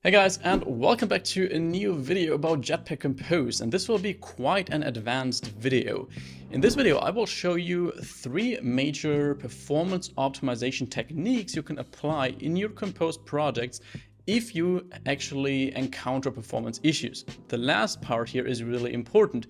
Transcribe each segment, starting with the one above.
Hey guys, and welcome back to a new video about Jetpack Compose, and this will be quite an advanced video. In this video I will show you 3 major performance optimization techniques you can apply in your Compose projects if you actually encounter performance issues. The last part here is really important.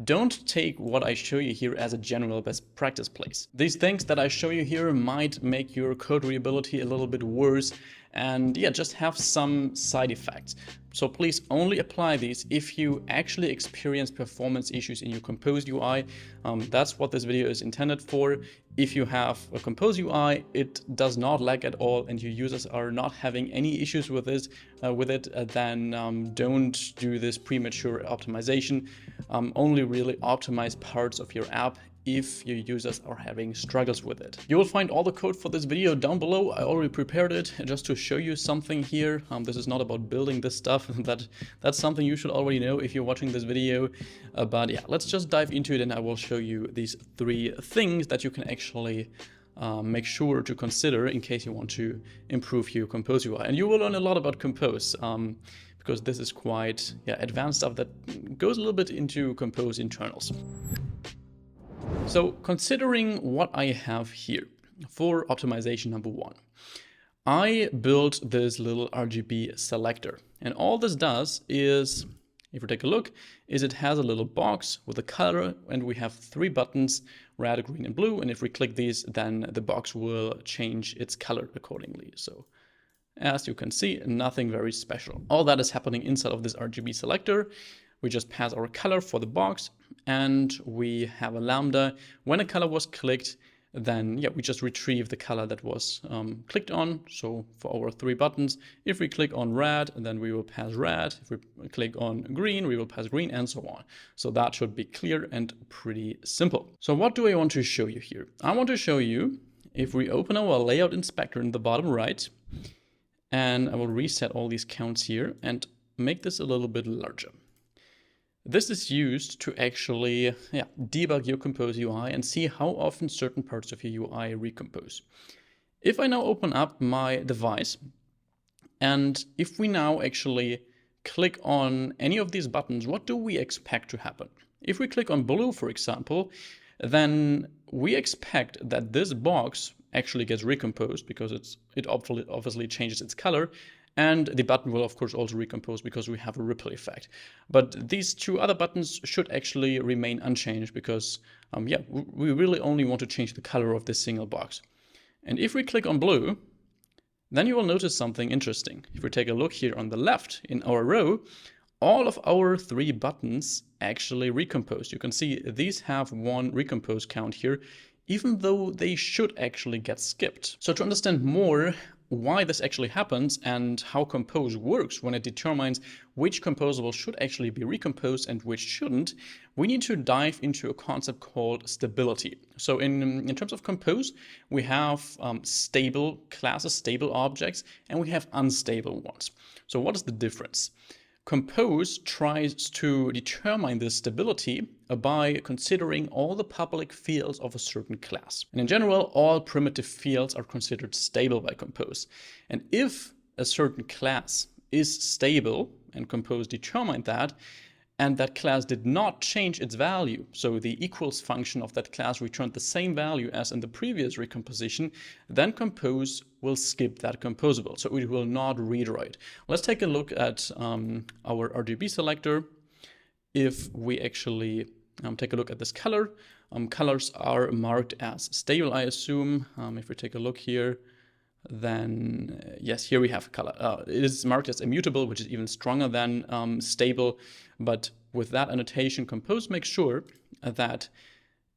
Don't take what I show you here as a general best practice place. These things that I show you here might make your code readability a little bit worse and yeah, just have some side effects. So please only apply these if you actually experience performance issues in your Compose UI. That's what this video is intended for. If you have a Compose UI, it does not lag at all and your users are not having any issues with this, then don't do this premature optimization. Only really optimize parts of your app if your users are having struggles with it. You will find all the code for this video down below. I already prepared it just to show you something here. This is not about building this stuff. That's something you should already know if you're watching this video. But yeah, let's just dive into it and I will show you these 3 things that you can actually make sure to consider in case you want to improve your Compose UI. And you will learn a lot about Compose because this is quite advanced stuff that goes a little bit into Compose internals. So considering what I have here for optimization number 1, I built this little RGB selector. And all this does is, if we take a look, is it has a little box with a color and we have 3 buttons, red, green and blue. And if we click these, then the box will change its color accordingly. So as you can see, nothing very special. All that is happening inside of this RGB selector. We just pass our color for the box and we have a lambda. When a color was clicked, then we just retrieve the color that was clicked on. So for our 3 buttons, if we click on red, then we will pass red. If we click on green, we will pass green and so on. So that should be clear and pretty simple. So what do I want to show you here? I want to show you if we open our layout inspector in the bottom right, and I will reset all these counts here and make this a little bit larger. This is used to actually debug your Compose UI and see how often certain parts of your UI recompose. If I now open up my device, and if we now actually click on any of these buttons, what do we expect to happen? If we click on blue, for example, then we expect that this box actually gets recomposed because it obviously changes its color. And the button will, of course, also recompose because we have a ripple effect. But these 2 other buttons should actually remain unchanged because, we really only want to change the color of this single box. And if we click on blue, then you will notice something interesting. If we take a look here on the left in our row, all of our 3 buttons actually recompose. You can see these have 1 recompose count here, even though they should actually get skipped. So to understand more why this actually happens and how Compose works when it determines which composable should actually be recomposed and which shouldn't, we need to dive into a concept called stability. So in terms of Compose, we have stable classes, stable objects, and we have unstable ones. So what is the difference? Compose tries to determine this stability by considering all the public fields of a certain class. And in general, all primitive fields are considered stable by Compose. And if a certain class is stable, and Compose determined that, and that class did not change its value, so the equals function of that class returned the same value as in the previous recomposition, then Compose will skip that composable, so it will not read-write. Let's take a look at our RGB selector. If we actually take a look at this color, colors are marked as stable, I assume. If we take a look here, then yes, here we have color. It is marked as immutable, which is even stronger than stable. But with that annotation, Compose makes sure that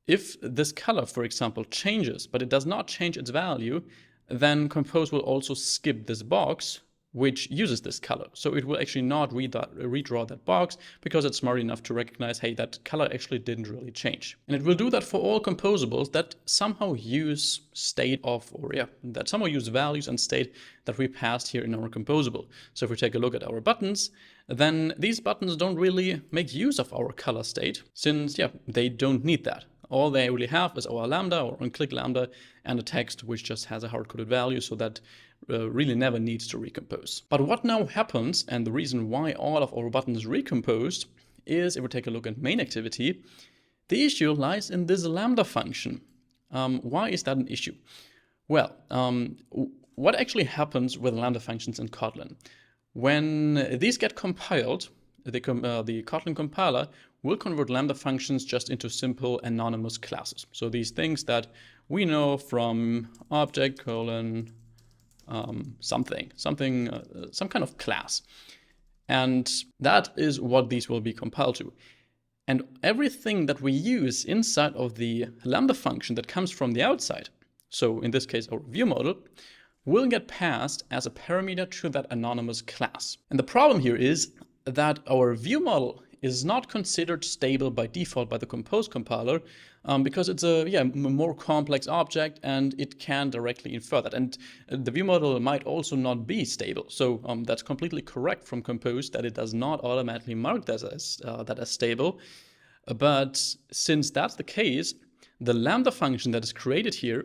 if this color, for example, changes, but it does not change its value, then Compose will also skip this box, which uses this color. So it will actually not redraw that box because it's smart enough to recognize, hey, that color actually didn't really change. And it will do that for all composables that somehow use that somehow use values and state that we passed here in our composable. So if we take a look at our buttons, then these buttons don't really make use of our color state since, they don't need that. All they really have is our lambda or on-click lambda and a text which just has a hard-coded value, so that really never needs to recompose. But what now happens, and the reason why all of our buttons recomposed, is if we take a look at main activity, the issue lies in this lambda function. Why is that an issue? Well, what actually happens with lambda functions in Kotlin? When these get compiled, the Kotlin compiler will convert lambda functions just into simple anonymous classes. So these things that we know from object : some kind of class. And that is what these will be compiled to. And everything that we use inside of the lambda function that comes from the outside, so in this case our view model, will get passed as a parameter to that anonymous class. And the problem here is that our view model is not considered stable by default by the Compose compiler because it's a more complex object and it can directly infer that. And the view model might also not be stable. So that's completely correct from Compose that it does not automatically mark that as stable. But since that's the case, the lambda function that is created here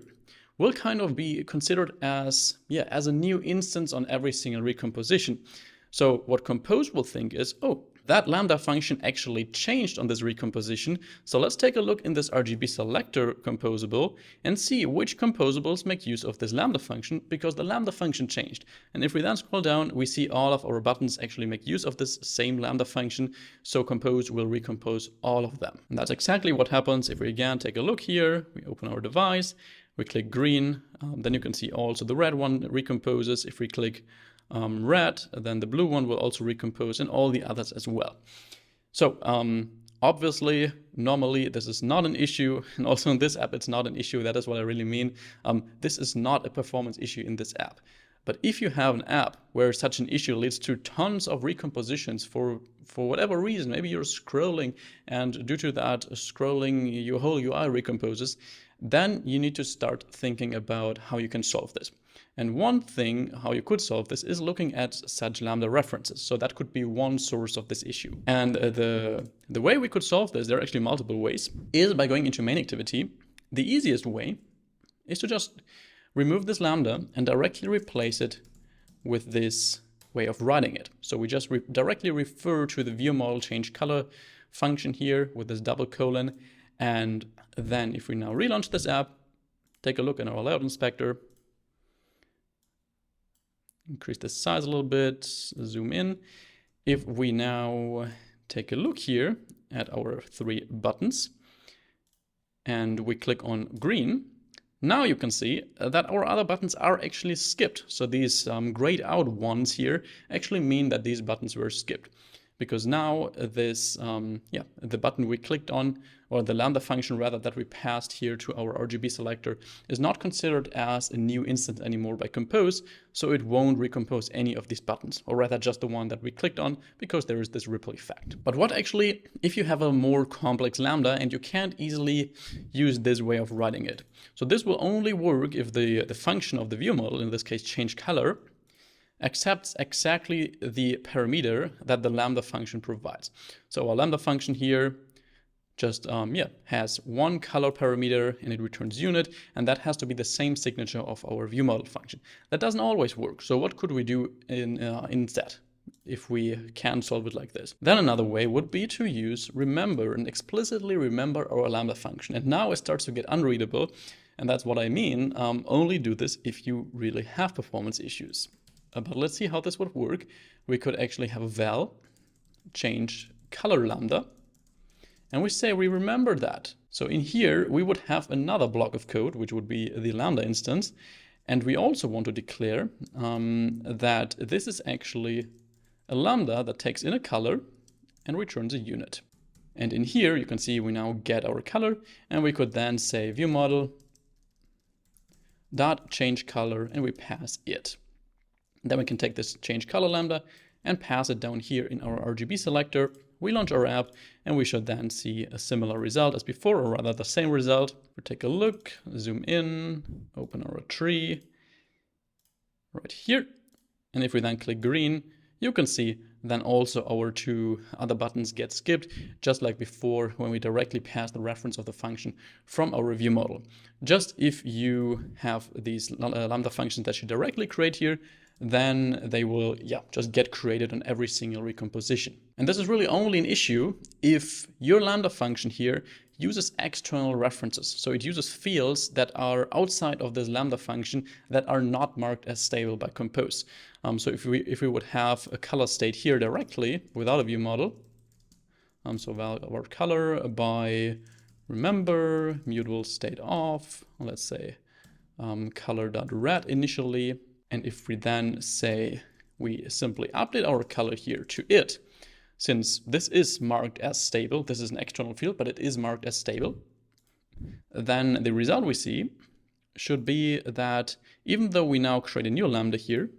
will kind of be considered as a new instance on every single recomposition. So what Compose will think is, oh, that lambda function actually changed on this recomposition. So let's take a look in this RGB selector composable and see which composables make use of this lambda function, because the lambda function changed. And if we then scroll down, we see all of our buttons actually make use of this same lambda function. So Compose will recompose all of them. And that's exactly what happens if we again take a look here. We open our device, we click green, then you can see also the red one recomposes. If we click red, then the blue one will also recompose, and all the others as well. So obviously, normally this is not an issue, and also in this app it's not an issue. That is what I really mean. This is not a performance issue in this app. But if you have an app where such an issue leads to tons of recompositions for whatever reason, maybe you're scrolling and due to that scrolling your whole UI recomposes, then you need to start thinking about how you can solve this. And one thing how you could solve this is looking at such lambda references. So that could be one source of this issue. And the way we could solve this, there are actually multiple ways, is by going into main activity. The easiest way is to just remove this lambda and directly replace it with this way of writing it. So we just directly refer to the view model change color function here with this double colon. And then if we now relaunch this app, take a look in our layout inspector, increase the size a little bit, zoom in. If we now take a look here at our 3 buttons and we click on green, now you can see that our other buttons are actually skipped. So these grayed out ones here actually mean that these buttons were skipped. Because now this, the button we clicked on, or the lambda function rather, that we passed here to our RGB selector is not considered as a new instance anymore by Compose, so it won't recompose any of these buttons, or rather just the one that we clicked on, because there is this ripple effect. But what actually, if you have a more complex lambda and you can't easily use this way of writing it? So this will only work if the function of the view model, in this case change color, accepts exactly the parameter that the lambda function provides. So our lambda function here just has one color parameter and it returns unit, and that has to be the same signature of our view model function. That doesn't always work. So what could we do instead if we can solve it like this? Then another way would be to use remember and explicitly remember our lambda function. And now it starts to get unreadable, and that's what I mean. Only do this if you really have performance issues. But let's see how this would work. We could actually have val change color lambda, and we say we remember that. So in here, we would have another block of code, which would be the lambda instance. And we also want to declare that this is actually a lambda that takes in a color and returns a unit. And in here, you can see we now get our color, and we could then say view model dot change color, and we pass it. Then we can take this change color lambda and pass it down here in our RGB selector. We launch our app and we should then see a similar result as before, or rather the same result. We take a look, zoom in, open our tree right here. And if we then click green, you can see then also our two other buttons get skipped, just like before when we directly pass the reference of the function from our view model. Just if you have these lambda functions that you directly create here, then they will just get created on every single recomposition. And this is really only an issue if your lambda function here uses external references. So it uses fields that are outside of this lambda function that are not marked as stable by Compose. So if we would have a color state here directly without a view model, so our color by remember mutable state of, let's say color.red initially. And if we then say we simply update our color here to it, since this is marked as stable, this is an external field, but it is marked as stable, then the result we see should be that even though we now create a new lambda here,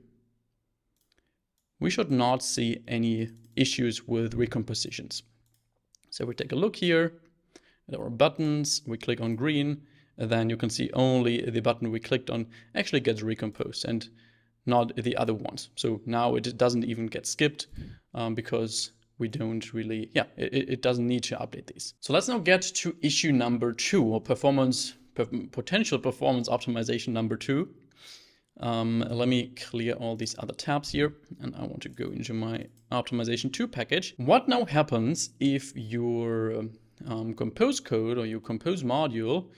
we should not see any issues with recompositions. So we take a look here at our buttons, we click on green, and then you can see only the button we clicked on actually gets recomposed and not the other ones. So now it doesn't even get skipped because we don't really, it doesn't need to update these. So let's now get to issue number 2, or potential performance optimization number 2. Let me clear all these other tabs here, and I want to go into my optimization 2 package. What now happens if your Compose code or your Compose module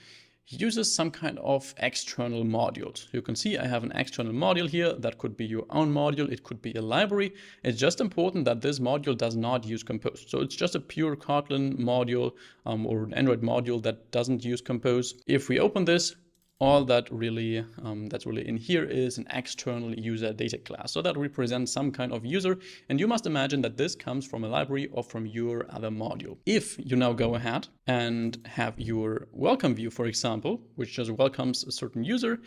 uses some kind of external modules? You can see I have an external module here. That could be your own module. It could be a library. It's just important that this module does not use Compose. So it's just a pure Kotlin module or an Android module that doesn't use Compose. If we open this, all that really that's really in here is an external user data class. So that represents some kind of user, and you must imagine that this comes from a library or from your other module. If you now go ahead and have your welcome view, for example, which just welcomes a certain user,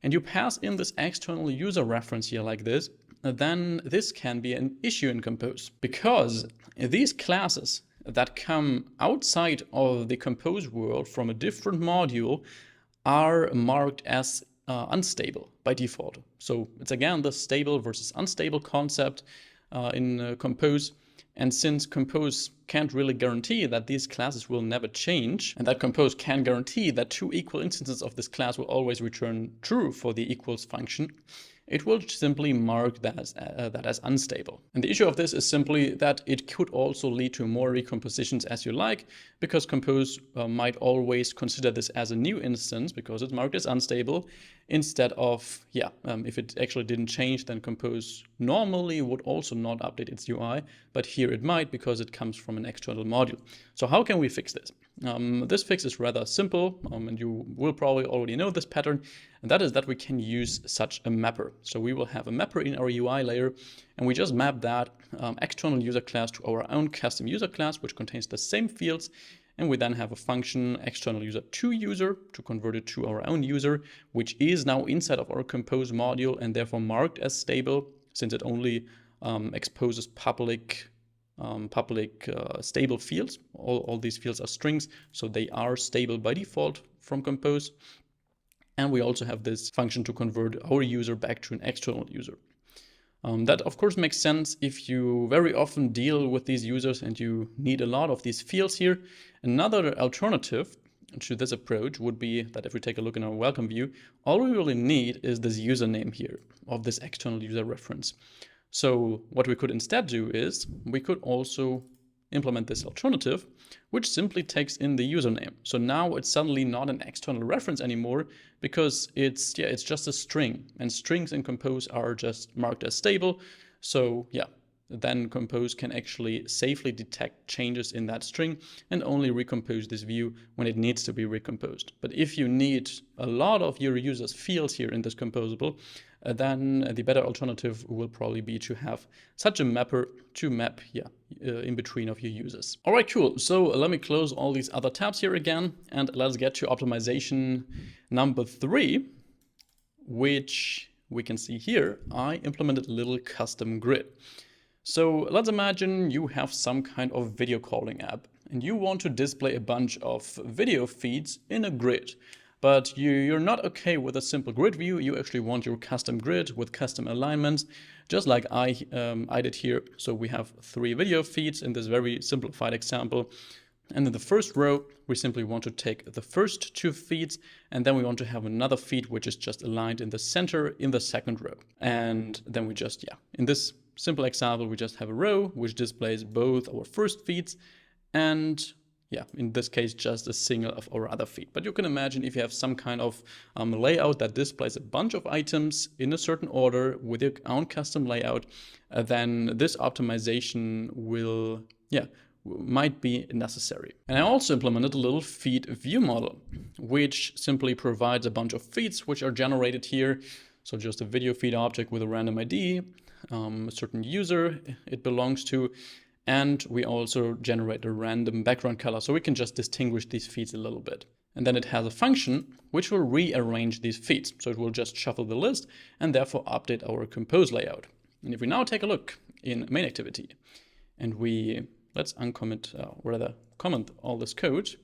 and you pass in this external user reference here like this, then this can be an issue in Compose, because these classes that come outside of the Compose world from a different module are marked as unstable by default. So it's again the stable versus unstable concept in Compose. And since Compose can't really guarantee that these classes will never change, and that Compose can guarantee that 2 equal instances of this class will always return true for the equals function, it will simply mark that as unstable. And the issue of this is simply that it could also lead to more recompositions as you like, because Compose might always consider this as a new instance because it's marked as unstable, instead of, if it actually didn't change, then Compose normally would also not update its UI, but here it might because it comes from an external module. So how can we fix this? This fix is rather simple, and you will probably already know this pattern, and that is that we can use such a mapper. So we will have a mapper in our UI layer, and we just map that external user class to our own custom user class, which contains the same fields, and we then have a function external user to user to convert it to our own user, which is now inside of our Compose module and therefore marked as stable, since it only exposes public stable fields. All these fields are strings, so they are stable by default from Compose. And we also have this function to convert our user back to an external user. That of course makes sense if you very often deal with these users and you need a lot of these fields here. Another alternative to this approach would be that if we take a look in our welcome view, all we really need is this username here of this external user reference. So what we could instead do is we could also implement this alternative, which simply takes in the username. So now it's suddenly not an external reference anymore, because it's just a string, and strings in Compose are just marked as stable. So then Compose can actually safely detect changes in that string and only recompose this view when it needs to be recomposed. But if you need a lot of your users' fields here in this composable, then the better alternative will probably be to have such a mapper to map in between of your users. All right, cool. So let me close all these other tabs here again, and let's get to optimization number 3, which we can see here. I implemented a little custom grid. So let's imagine you have some kind of video calling app and you want to display a bunch of video feeds in a grid. but you're not okay with a simple grid view. You actually want your custom grid with custom alignments, just like I did here. So we have 3 video feeds in this very simplified example. And in the first row, we simply want to take the first 2 feeds, and then we want to have another feed which is just aligned in the center in the second row. And then we just, in this simple example, we just have a row which displays both our first feeds and, in this case, just a single of our other feed. But you can imagine if you have some kind of layout that displays a bunch of items in a certain order with your own custom layout, then this optimization will, might be necessary. And I also implemented a little feed view model, which simply provides a bunch of feeds which are generated here. So just a video feed object with a random ID, a certain user it belongs to, and we also generate a random background color, so we can just distinguish these feeds a little bit. And then it has a function which will rearrange these feeds. So it will just shuffle the list and therefore update our compose layout. And if we now take a look in main activity and let's uncomment, rather comment all this code.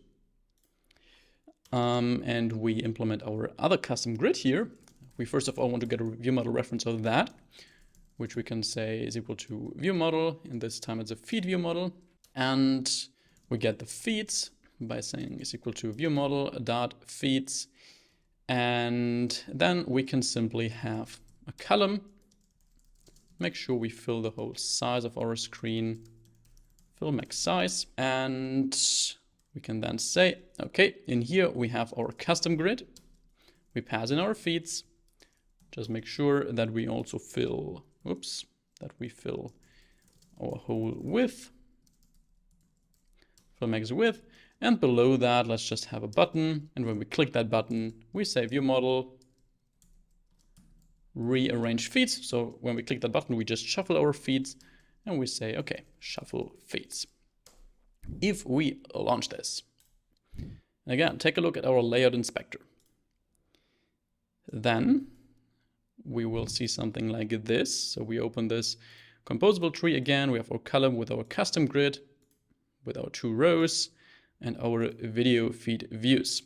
And we implement our other custom grid here. We first of all want to get a view model reference of that, which we can say is equal to view model. And this time it's a feed view model. And we get the feeds by saying is equal to view model dot feeds. And then we can simply have a column. Make sure we fill the whole size of our screen. Fill max size, and we can then say, okay, in here we have our custom grid. We pass in our feeds. Just make sure that we also fill, our whole width, fill max width, and below that, let's just have a button. And when we click that button, we say view model, rearrange feeds. So when we click that button, we just shuffle our feeds. And we say, okay, shuffle feeds. If we launch this, again, take a look at our layout inspector. Then we will see something like this. So we open this composable tree again. We have our column with our custom grid, with our 2 rows, and our video feed views.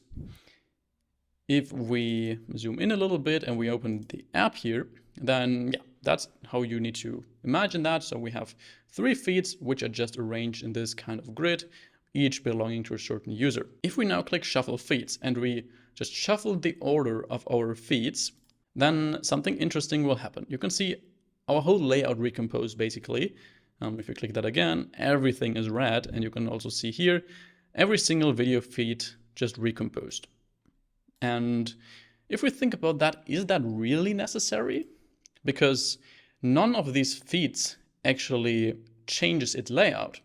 If we zoom in a little bit and we open the app here, then that's how you need to imagine that. So we have 3 feeds which are just arranged in this kind of grid, each belonging to a certain user. If we now click shuffle feeds and we just shuffle the order of our feeds, then something interesting will happen. You can see our whole layout recomposed basically. If you click that again, everything is red, and you can also see here every single video feed just recomposed. And if we think about that, is that really necessary? Because none of these feeds actually changes its layout,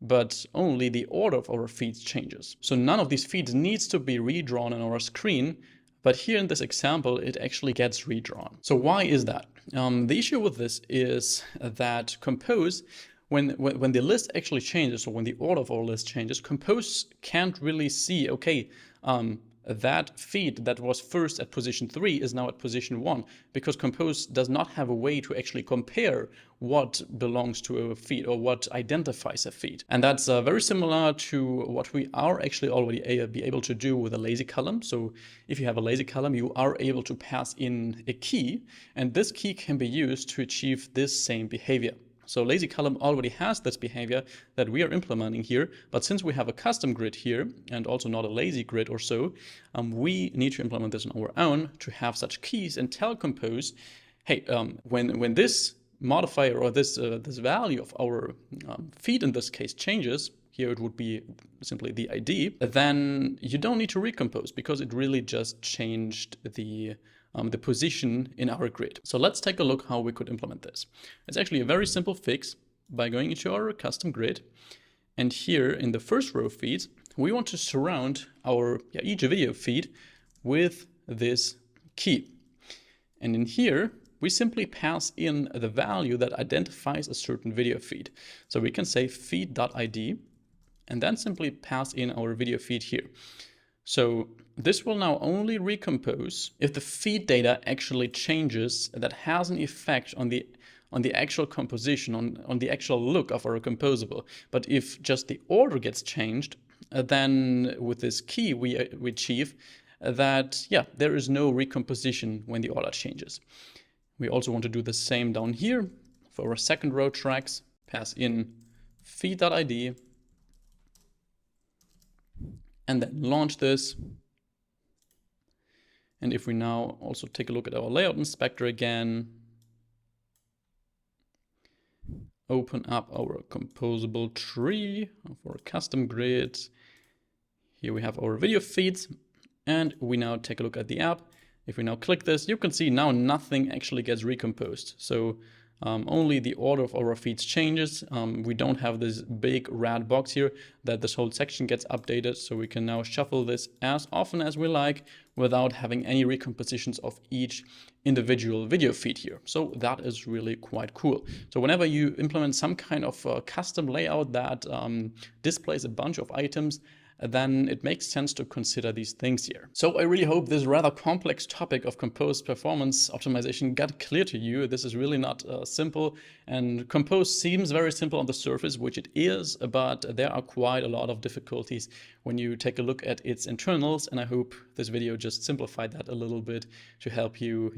but only the order of our feeds changes. So none of these feeds needs to be redrawn on our screen, but here in this example, it actually gets redrawn. So why is that? The issue with this is that Compose, when the list actually changes, or when the order of our list changes, Compose can't really see, okay, that feed that was first at position 3 is now at position 1, because Compose does not have a way to actually compare what belongs to a feed or what identifies a feed. And that's very similar to what we are actually already be able to do with a lazy column. So if you have a lazy column, you are able to pass in a key, and this key can be used to achieve this same behavior. So lazy column already has this behavior that we are implementing here, but since we have a custom grid here and also not a lazy grid or so, we need to implement this on our own to have such keys and tell Compose, hey, when this modifier or this value of our feed in this case changes, here it would be simply the ID, then you don't need to recompose because it really just changed the position in our grid. So let's take a look how we could implement this. It's actually a very simple fix by going into our custom grid. And here in the first row feeds, we want to surround our each video feed with this key. And in here, we simply pass in the value that identifies a certain video feed. So we can say feed.id and then simply pass in our video feed here. So this will now only recompose if the feed data actually changes that has an effect on the actual composition, on the actual look of our composable. But if just the order gets changed, then with this key we achieve, that, yeah, there is no recomposition when the order changes. We also want to do the same down here for our second row tracks. Pass in feed.id and then launch this. And if we now also take a look at our layout inspector again, open up our composable tree for a custom grid. Here we have our video feeds, and we now take a look at the app. If we now click this, you can see now nothing actually gets recomposed. So only the order of our feeds changes. We don't have this big red box here that this whole section gets updated. So we can now shuffle this as often as we like without having any recompositions of each individual video feed here. So that is really quite cool. So whenever you implement some kind of custom layout that displays a bunch of items, then it makes sense to consider these things here. So I really hope this rather complex topic of Compose performance optimization got clear to you. This is really not simple, and Compose seems very simple on the surface, which it is, but there are quite a lot of difficulties when you take a look at its internals, and I hope this video just simplified that a little bit to help you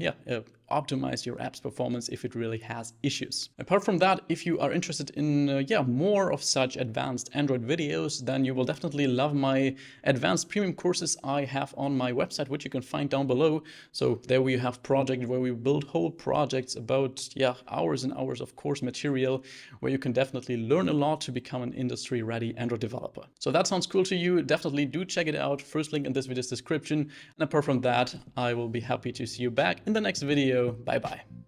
optimize your app's performance if it really has issues. Apart from that, if you are interested in more of such advanced Android videos, then you will definitely love my advanced premium courses I have on my website, which you can find down below. So there we have projects where we build whole projects about hours and hours of course material, where you can definitely learn a lot to become an industry ready Android developer. So that sounds cool to you, definitely do check it out. First link in this video's description. And apart from that, I will be happy to see you back in the next video. Bye bye.